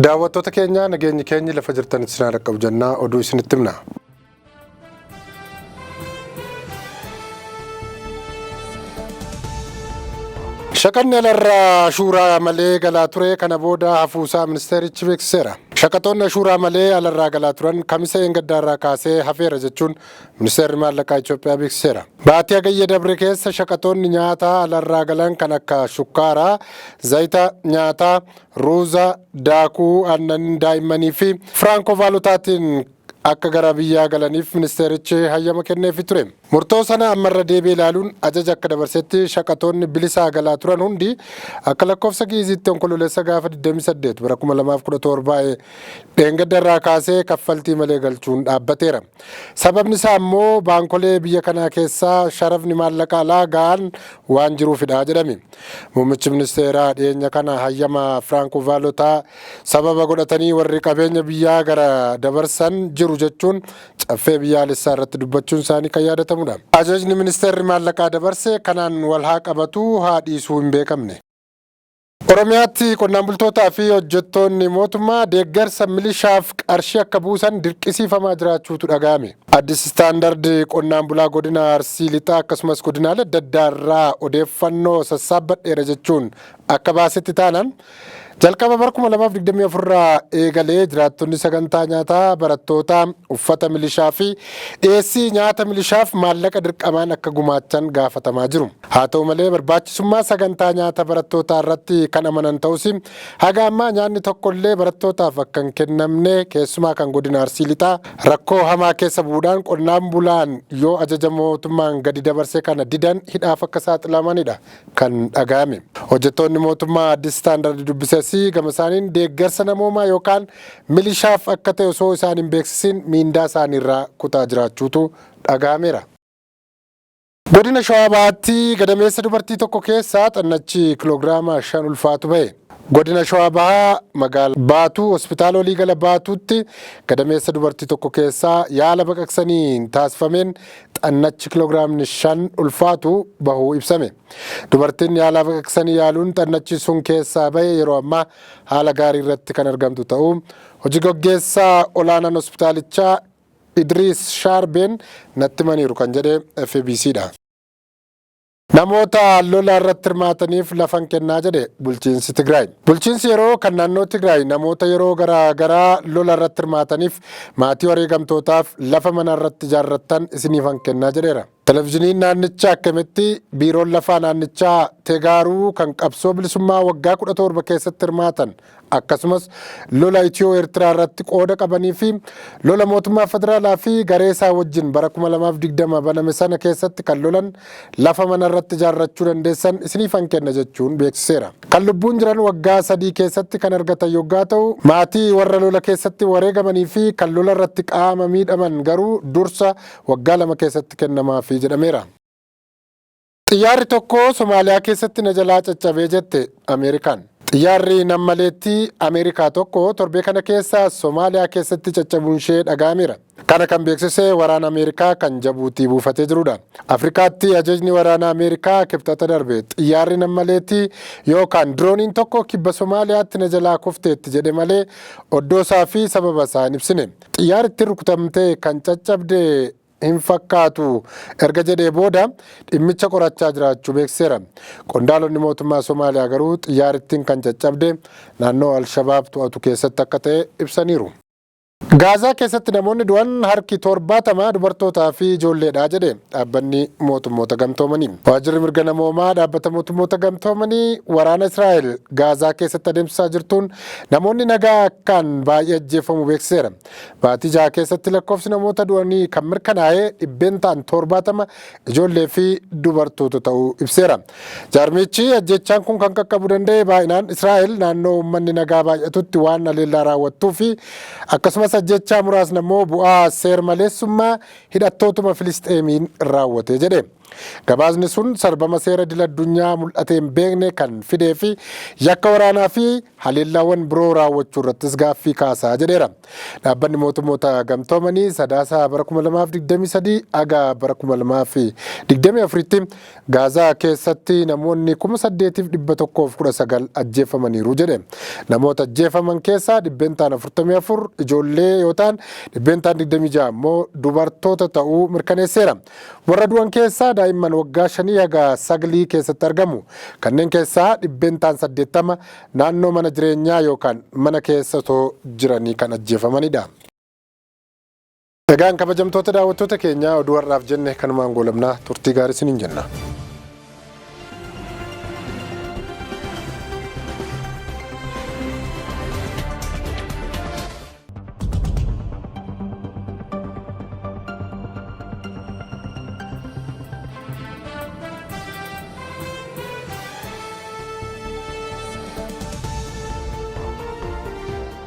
Daawwattoota keenya nageenyi keenya lafa jirtanitti sinaa dhaqqabu jennaa oduu isinitti himna. Shaqanni alarraa ashuuraa malee galaa ture kana booda hafuusaa ministeerichi beeksiseera. Shaqatoonni ashuuraa malee alarraa galaa turan kamisa eeggaddaarraa kaasee hafeera jechuun ministeerri maallaqaa Itoophiyaa beeksiseera. Baatii Hagayya dabre keessa shaqatoonni nyaataa alarraa galan kan akka shukkaaraa, zayita nyaataa, ruuza, daakuu, aannan daa'immanii fi firaanko vaalutaatiin akka gara biyyaa galaniif ministeerichi hayyama kenneefii ture. Murtoo sana ammarra deebi'ee ilaaluun ajaja akka dabarsetti shaqatoonni bilisaa galaa turan hundi akka lakkoofsa giiziitti onkololeessa gaafa 28 bara 2017 eeggaddaarraa kaasee kaffaltii malee galchuun dhaabbateera. Sababni isaa immoo baankolee biyya kanaa keessaa sharafni maallaqaa alaa ga'an waan jiruufidha jedhame. Muummichi ministeeraa dhiyeenya kana hayyama firaanko vaalotaa sababa godhatanii warri qabeenya biyyaa gara dabarsan jiru jechuun caffee biyyaalessaa irratti dubbachuun isaanii kan yaadatamudha. Ajajni ministeerri maallaqaa dabarse kanaan wal haa qabatu haa dhiisuu hin beekamne. Oromiyaatti qonnaan bultootaa fi hojjettoonni mootummaa deeggarsa milishaaf qarshii akka buusan dirqisiifamaa jiraachuutu dhaga'ame. Addis istaandard qonnaan bulaa godina Arsii Lixaa akkasumas godinaalee adda addaa irraa odeeffannoo sassaabbadheera jechuun akka baasetti taanaan jalqaba bara 2024 irraa eegalee jiraattonni sagantaa nyaataa barattootaa uffata milishaa fi dhiyeessii nyaata milishaaf maallaqa dirqamaan akka gumaachan gaafatamaa jiru. Haa ta'u malee barbaachisummaa sagantaa nyaata barattootaa irratti kan amanan ta'us haga ammaa nyaanni tokkollee barattootaaf akka hin kennamne keessumaa kan godina Arsii Lixaa rakkoo hamaa keessa bu'uudhaan qonnaan bulaan yoo ajaja mootummaan gadi dabarse kana didan hidhaaf akka saaxilamanidha kan dhaga'ame. Hojjettoonni mootummaa Addis istaandard dubbise gama isaaniin deeggarsa namoomaa yookaan milishaaf akka ta'e osoo isaan hin beeksisin miindaa isaaniirraa kutaa jiraachuutu dhaga'ameera. Godina Shawaa Bahaatti gadameessa dubartii tokko keessaa xannachi kiloogiraama 5 ulfaatu ba'e. Godina Shawaa Bahaa magaalaa Baatuu hospitaala waliigala Baatuutti gadameessa dubartii tokko keessaa yaala baqaqsanii taasifameen xannachi kiloogiraamni 5 ulfaatu bahuu ibsame. Dubartiin yaala baqaqsanii yaaluun xannachi sun keessaa bahe yeroo ammaa haala gaarii irratti kan argamtu ta'uu hojii gaggeessaa olaanaan hospitaalichaa Idriis Shaarbeen natti himaniiru kan jedhe FBCdha. Namoota lola irratti hirmaataniif lafan kennaa jedhe bulchiinsi Tigraay. Bulchiinsi yeroo kan naannoo Tigraay namoota yeroo garaa lola irratti hirmaataniif maatii wareegamtootaaf lafa mana irratti ijaarrattan isiniifan kennaa jedheera. Televezyiiniin naannichaa akka himetti biiroon lafaa naannichaa Tegaaruu kan qabsoo bilisummaa waggaa 17 keessatti hirmaatan akkasumas lola Itiyoo Eertiraa irratti qooda qabanii fi lola mootummaa federaalaa fi gareesaa wajjin bara 2020 baname sana keessatti kan lolan lafa mana irratti ijaarrachuu dandeessan isiniifan kenna jechuun beeksiseera. Kan lubbuun jiran waggaa 3 keessatti kan argatan yoggaa ta'u maatii warra lola keessatti wareegamanii fi kan lola irratti qaama miidhaman garuu dursa waggaa 2 keessatti kennamaa jedhameera. Xiyyaarri tokko Somaaliyaa keessatti na jalaa caccabee jette Ameerikaan. Xiyyaarri nammaleetti Ameerikaa tokko torbee kana keessa Somaaliyaa keessatti caccabuun ishee dhaga'ameera. Kana kan beeksise waraana Ameerikaa kan Jabuutii buufatee jirudha. Afrikaatti ajajni waraana Ameerikaa kibxata darbe xiyyaarri nammaleetti yookaan dirooniin tokko kibba Somaaliyaatti na jalaa kufteetti jedhe malee oddoosaa fi sababa isaa hin ibsine. Xiyyaaritti rukutamtee kan caccabde hin fakkaatu erga jedhee booda dhimmicha qorachaa jiraachuu beeksiseera. Qondaalonni mootummaa Somaaliyaa garuu xiyyaarittiin kan caccabde naannoo Alshabaab to'atu keessatti akka ta'e ibsaniiru. Gaazaa keessatti namoonni du'an harki 70 dubartootaa fi ijoolleedha jedhe dhaabbanni mootummoota gamtoomanii. Waajjirri mirga namoomaa dhaabbata mootummoota gamtoomanii waraana Israa'el Gaazaa keessatti adeemsisaa jirtuun namoonni nagaa akkaan baay'ee ajjeefamu beeksiseera. Baatii 6 keessatti lakkoofsi namoota du'anii kan mirkanaa'ee dhibbeentaan 70 ijoollee fi dubartoota ta'uu ibseera. Jaarmichi ajjechaan kun kan qaqqabuu danda'e baay'inaan Israa'el naannoo uummanni nagaa baay'atutti waan aleellaa raawwattuu fi akkasumas ajjechaa muraasni immoo bu'aa seer maleessummaa hidhattootuma Filisxeemiin raawwate jedhe. Gabaasni sun sarbama seera idil addunyaa mul'atee hin beekne kan fidee fi yakka waraanaa fi haleellaawwan biroo raawwachuu irrattis gaaffii kaasaa jedheera. Dhaabbanni mootummoota gamtoomanii sadaasa bara 2023 aga bara 2024tti Gaazaa keessatti namoonni 8,119 ajjeefamaniiru jedhe. Namoota ajjeefaman keessaa 44 ijoollee yoo ta'an 26 immoo dubartoota ta'uu mirkaneesseera. Warra du'an keessaa daa'imman waggaa 5 haga 9 keessatti argamu. Kanneen keessaa 80 naannoo mana jireenyaa yookaan mana keessa jiranii kan ajjeefamanidha. Egaan kabajamtoota daawwattoota keenyaa oduu har'aaf jenne kanumaan goolabnaa turtii gaarii isiniin jenna.